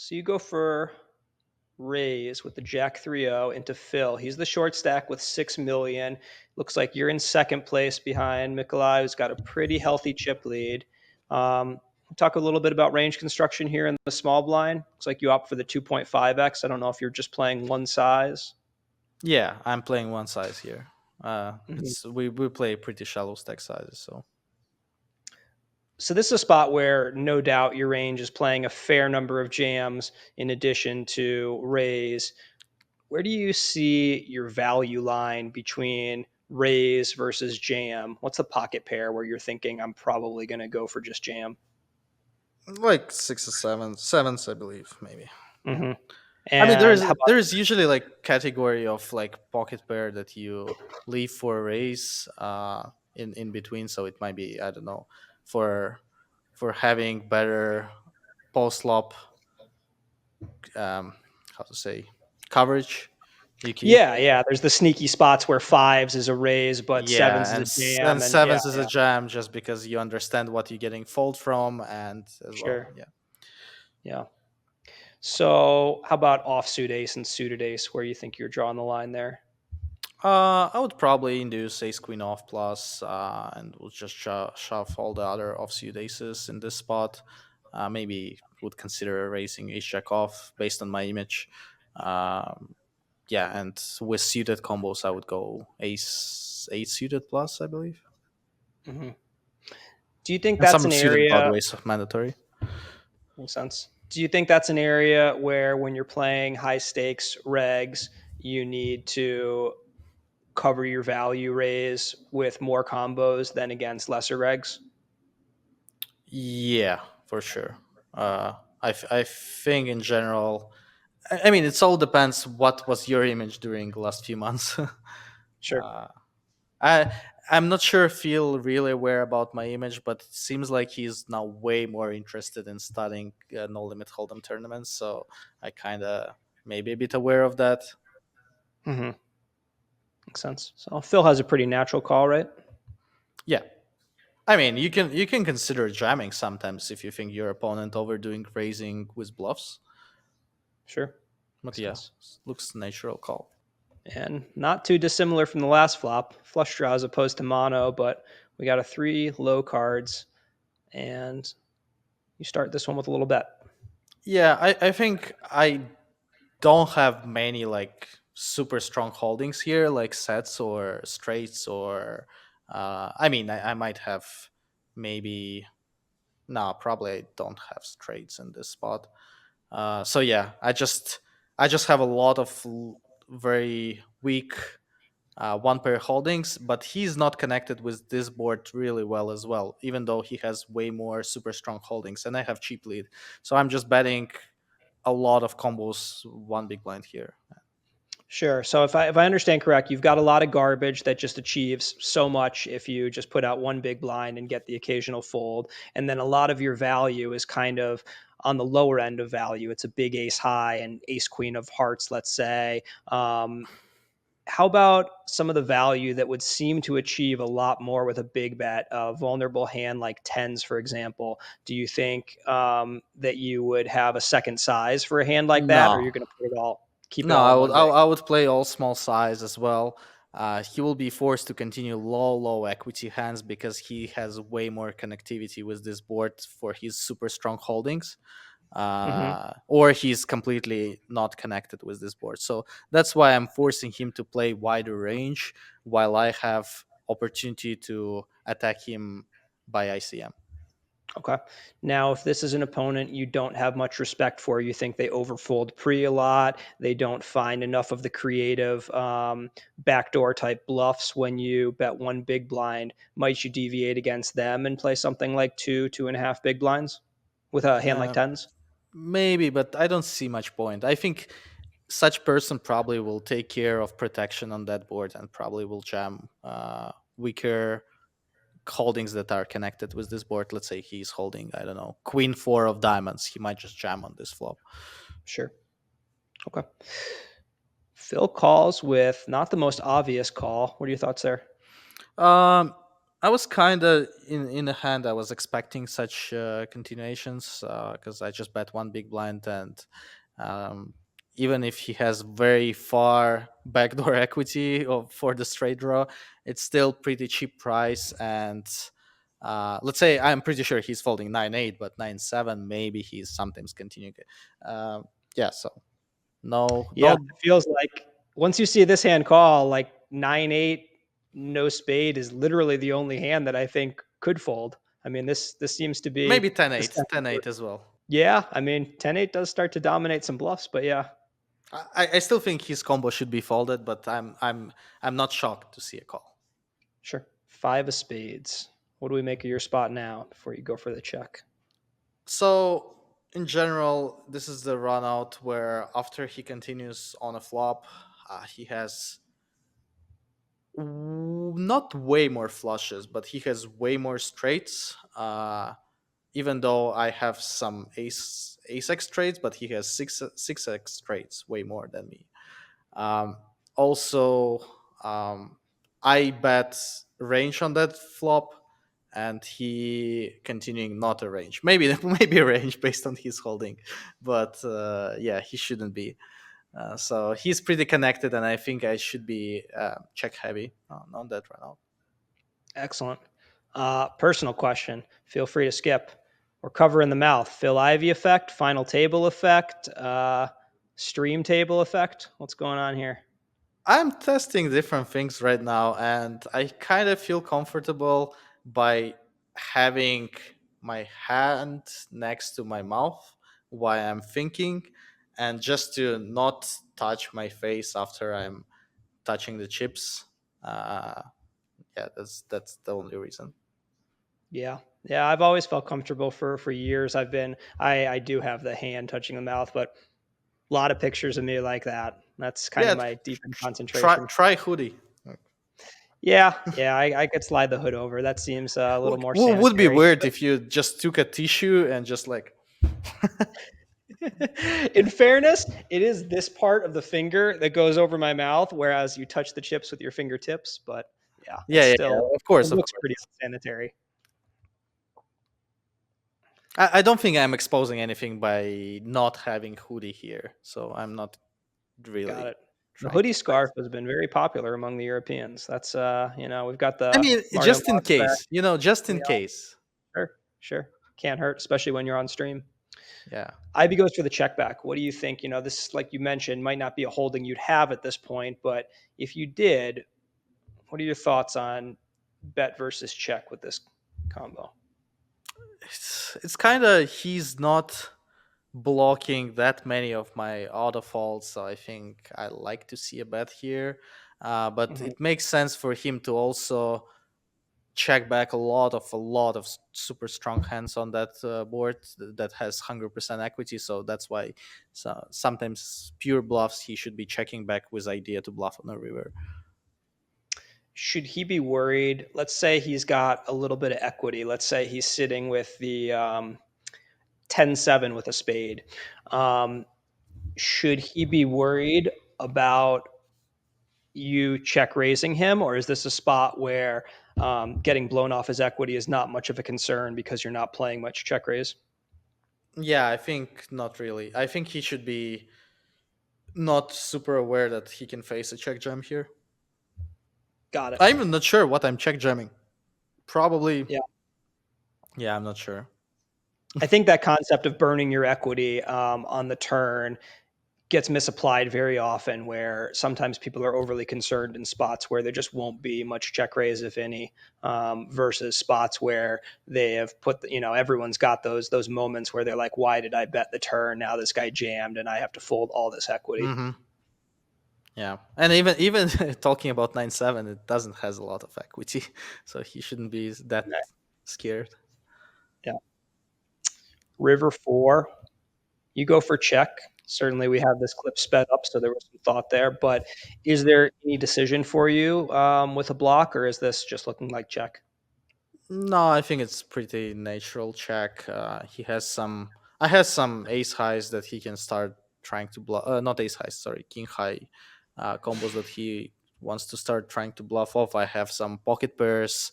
So you go for raise with the Jack 3-0 into Phil. He's the short stack with 6 million. Looks like you're in second place behind Mikolai, who's got a pretty healthy chip lead. Talk a little bit about range construction here in the small blind. Looks like you opt for the 2.5x. I don't know if you're just playing one size. Yeah, I'm playing one size here. Mhm. It's we play pretty shallow stack sizes, so So this is a spot where no doubt your range is playing a fair number of jams in addition to raise. Where do you see your value line between raise versus jam? What's the pocket pair where you're thinking I'm probably going to go for just jam? like six or sevens, I believe, maybe. Hmm. I mean, And how about there's usually like category of like pocket pair that you leave for a raise in between, so it might be, I don't know, for having better post flop, how to say, coverage. You yeah, there's the sneaky spots where fives is a raise, but sevens Yeah, is a and jam, and yeah, sevens is a jam just because you understand what you're getting fold from, and as well, sure, yeah. yeah. So how about offsuit ace and suited ace? Where you think you're drawing the line there? I would probably induce ace queen off plus, and we'll just shove all the other offsuit aces in this spot. Maybe would consider raising ace jack off based on my image. Um, yeah, and with suited combos, I would go ace eight suited plus, I believe, Hmm. Do you think and that's some an suited area? broadways mandatory. Makes sense. Do you think that's an area where, when you're playing high stakes regs, you need to cover your value raise with more combos than against lesser regs? Yeah, for sure. I think in general, I mean, it all depends what was your image during the last few months. Sure. uh, I I'm not sure Phil really aware about my image, but it seems like he's now way more interested in studying no limit hold'em tournaments. So I kind of maybe a bit aware of that. Hmm. Makes sense. So Phil has a pretty natural call, right? Yeah, I mean, you can consider jamming sometimes if you think your opponent overdoing raising with bluffs. Sure. But Makes yeah, sense. looks natural call. And not too dissimilar from the last flop, flush draw as opposed to mono, but we got a three low cards, and you start this one with a little bet. Yeah, I think I don't have many like super strong holdings here, like sets or straights or I mean I might have maybe no, probably I don't have straights in this spot. So yeah, I just have a lot of very weak one pair holdings, but he's not connected with this board really well as well, even though he has way more super strong holdings, and I have cheap lead. So I'm just betting a lot of combos, one big blind here. Sure. So if I understand correct, you've got a lot of garbage that just achieves so much if you just put out one big blind and get the occasional fold, and then a lot of your value is kind of on the lower end of value. It's a big ace high and ace queen of hearts, let's say. How about some of the value that would seem to achieve a lot more with a big bet, a vulnerable hand like tens, for example? Do you think that you would have a second size for a hand like that, or No, you're going to put it all, keep it no, all in one big? I would play all small size as well. He will be forced to continue low equity hands because he has way more connectivity with this board for his super strong holdings. Hmm. Or he's completely not connected with this board. So that's why I'm forcing him to play wider range while I have opportunity to attack him by ICM. Okay. Now, if this is an opponent you don't have much respect for, you think they overfold pre a lot, they don't find enough of the creative backdoor type bluffs when you bet one big blind, might you deviate against them and play something like two and a half big blinds with a hand like Uh, tens? Maybe, but I don't see much point. I think such person probably will take care of protection on that board and probably will jam weaker holdings that are connected with this board. Let's say he's holding, I don't know, queen four of diamonds. He might just jam on this flop. Sure. Okay. Phil calls with not the most obvious call. What are your thoughts there? Um, I was kind of in the hand. I was expecting such continuations because I just bet one big blind, and um, even if he has very far backdoor equity for the straight draw, it's still pretty cheap price. And let's say I'm pretty sure he's folding 9-8, but 9-7 maybe he's sometimes continuing. Um, yeah, so no, Yeah, no, it feels like once you see this hand call, like 9-8, no spade is literally the only hand that I think could fold. I mean, this seems to be maybe 10 this 8, type of 10-8 as well. yeah, I mean, 10-8 does start to dominate some bluffs, but yeah, I still think his combo should be folded, but I'm not shocked to see a call. sure. Five of spades. What do we make of your spot now before you go for the check? So in general, this is the run out where after he continues on a flop, he has not way more flushes, but he has way more straights. Even though I have some ace x straights, but he has six x straights, way more than me. Um, Also, I bet range on that flop, and he continuing not a range. Maybe maybe a range based on his holding, but yeah, he shouldn't be. So he's pretty connected, and I think I should be check heavy on that run out. Excellent. Personal question. Feel free to skip. We're covering the mouth. Phil Ivey effect, final table effect, stream table effect. What's going on here? I'm testing different things right now, and I kind of feel comfortable by having my hand next to my mouth while I'm thinking, and just to not touch my face after I'm touching the chips. Uh, yeah, that's the only reason. Yeah. Yeah, I've always felt comfortable for years. I do have the hand touching the mouth, but a lot of pictures of me like that. That's kind Yeah, of my deep in try concentration. try hoodie. Yeah, yeah, I could slide the hood over. That seems a little more Would be sanitary. weird if you just took a tissue and just like In fairness, it is this part of the finger that goes over my mouth, whereas you touch the chips with your fingertips. But yeah, yeah, yeah, yeah. Of it course, of looks course. pretty unsanitary. I don't think I'm exposing anything by not having hoodie here, so I'm not Got really it. The trying to hoodie flex. scarf has been very popular among the Europeans. That's we've got I the mean, Mario just in Montserrat. case, just in We case. sure, sure, can't hurt, especially when you're on stream. Yeah. Ivy goes for the check back. What do you think? This, like you mentioned, might not be a holding you'd have at this point, but if you did, what are your thoughts on bet versus check with this combo? It's kind of he's not blocking that many of my auto faults, so I think I like to see a bet here. But Mhm. it makes sense for him to also check back a lot of super strong hands on that board that has 100% equity. So that's why sometimes pure bluffs he should be checking back with idea to bluff on the river. Should he be worried? Let's say he's got a little bit of equity. Let's say he's sitting with the 10-7 with a spade. Um, should he be worried about you check raising him, or is this a spot where getting blown off his equity is not much of a concern because you're not playing much check raise? Yeah, I think not really. I think he should be not super aware that he can face a check jam here. Got it. I'm even not sure what I'm check jamming. Probably, Yeah. yeah, I'm not sure. I think that concept of burning your equity on the turn gets misapplied very often, where sometimes people are overly concerned in spots where there just won't be much check raise, if any, versus spots where they have everyone's got those moments where they're like, why did I bet the turn? Now this guy jammed and I have to fold all this equity. Hmm. Yeah, and even talking about 9-7, it doesn't has a lot of equity, so he shouldn't be that scared. Yeah. River four, you go for check. Certainly, we have this clip sped up, so there was some thought there. But is there any decision for you with a block, or is this just looking like check? No, I think it's pretty natural check. He has some. I has some ace highs that he can start trying to bluff. Not ace highs, sorry, king high combos that he wants to start trying to bluff off. I have some pocket pairs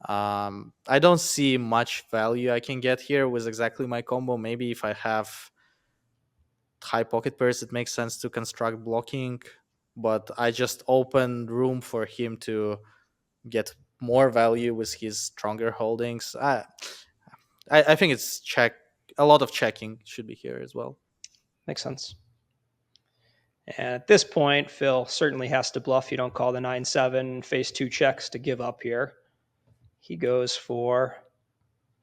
I don't see much value I can get here with exactly my combo. Maybe if I have high pocket pairs, it makes sense to construct blocking, but I just open room for him to get more value with his stronger holdings. I think it's check. A lot of checking should be here as well. Makes sense. And at this point, Phil certainly has to bluff. You don't call the 9-7, face two checks to give up here. He goes for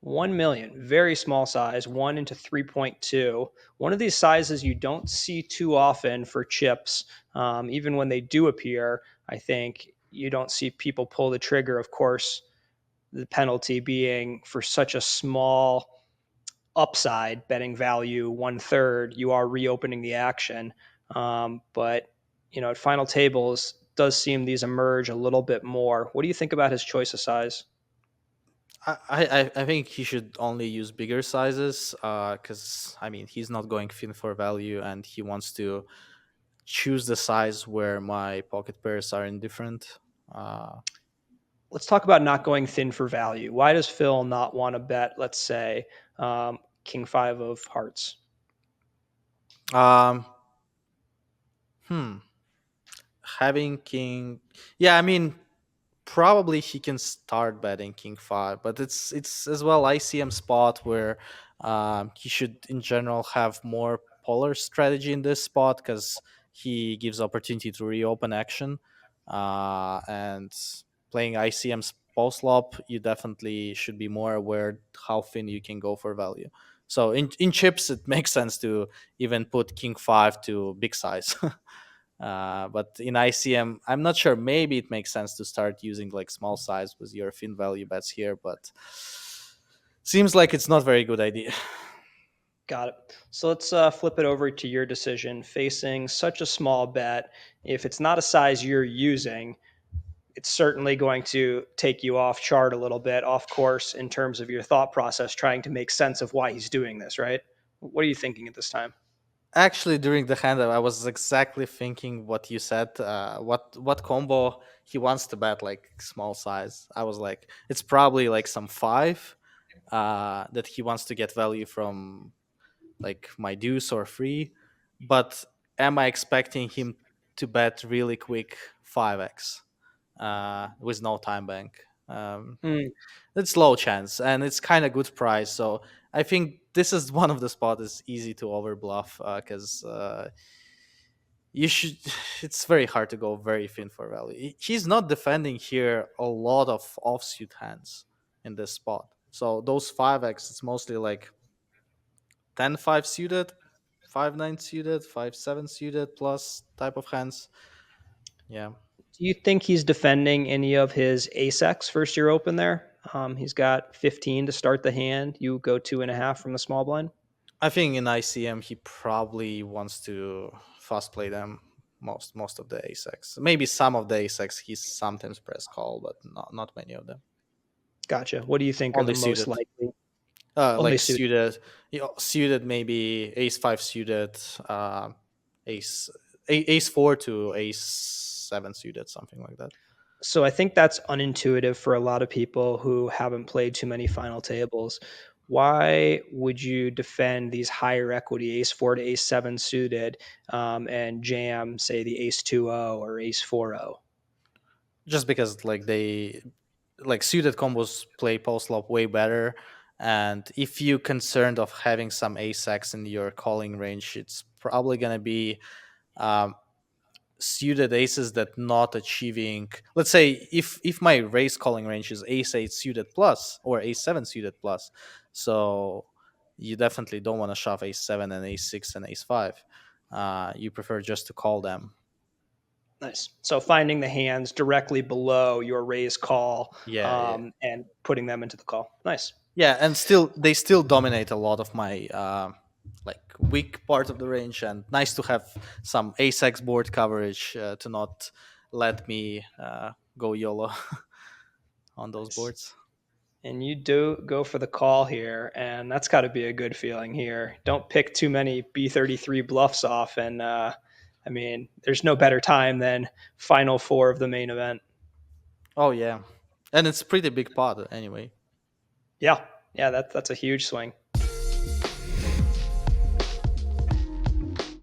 1 million, very small size, 1 into 3.2. One of these sizes you don't see too often for chips. Even when they do appear, I think you don't see people pull the trigger. Of course, the penalty being for such a small upside betting value, 1/3, you are reopening the action. But at final tables, does seem these emerge a little bit more. What do you think about his choice of size? I think he should only use bigger sizes because I mean he's not going thin for value and he wants to choose the size where my pocket pairs are indifferent. Uh, Let's talk about not going thin for value. Why does Phil not want to bet, let's say, King Five of Hearts? um, hmm, having king, yeah, I mean probably he can start betting king five, but it's as well ICM spot where he should in general have more polar strategy in this spot because he gives opportunity to reopen action, and playing ICM post flop, you definitely should be more aware how thin you can go for value. So in chips, it makes sense to even put king five to big size. But in ICM, I'm not sure. Maybe it makes sense to start using like small size with your thin value bets here, but seems like it's not very good idea. Got it. So let's flip it over to your decision. Facing such a small bet, if it's not a size you're using, it's certainly going to take you off chart a little bit, off course in terms of your thought process, trying to make sense of why he's doing this, right? What are you thinking at this time? Actually, during the handout, I was exactly thinking what you said. What combo he wants to bet like small size. I was like, it's probably like some five that he wants to get value from like my deuce or free. But am I expecting him to bet really quick 5x with no time bank? Mm. It's low chance and it's kind of good price. So I think this is one of the spots is easy to over bluff because you should. It's very hard to go very thin for value. He's not defending here a lot of offsuit hands in this spot. So those 5x, it's mostly like 10-5 suited, 5-9 suited, 5-7 suited plus type of hands. Yeah. Do you think he's defending any of his ace X first year open there? He's got 15 to start the hand. You go 2.5 from the small blind. I think in ICM he probably wants to fast play them most of the ace-x. Maybe some of the ace-x he sometimes press call, but not many of them. Gotcha. What do you think are the Only most suited. likely? Only Like suited. suited, suited maybe ace five suited, ace ace four to ace seven suited, something like that. So I think that's unintuitive for a lot of people who haven't played too many final tables. Why would you defend these higher equity ace four to ace seven suited and jam, say, the ace 2-0 or ace 4-0? Just because like they like suited combos play post flop way better, and if you concerned of having some ace x in your calling range, it's probably gonna be um, suited aces that not achieving, let's say if my raise calling range is ace 8 suited plus or ace 7 suited plus, so you definitely don't want to shove ace 7 and ace 6 and ace 5. You prefer just to call them. Nice. So finding the hands directly below your raise call Yeah. and putting them into the call. Nice. Yeah, and still they still dominate a lot of my like weak part of the range, and nice to have some ace x board coverage to not let me go YOLO on those Nice. boards. And you do go for the call here, and that's got to be a good feeling here. Don't pick too many B33 bluffs off, and I mean, there's no better time than final four of the main event. Oh yeah, and it's pretty big pot anyway. Yeah, yeah, that's a huge swing.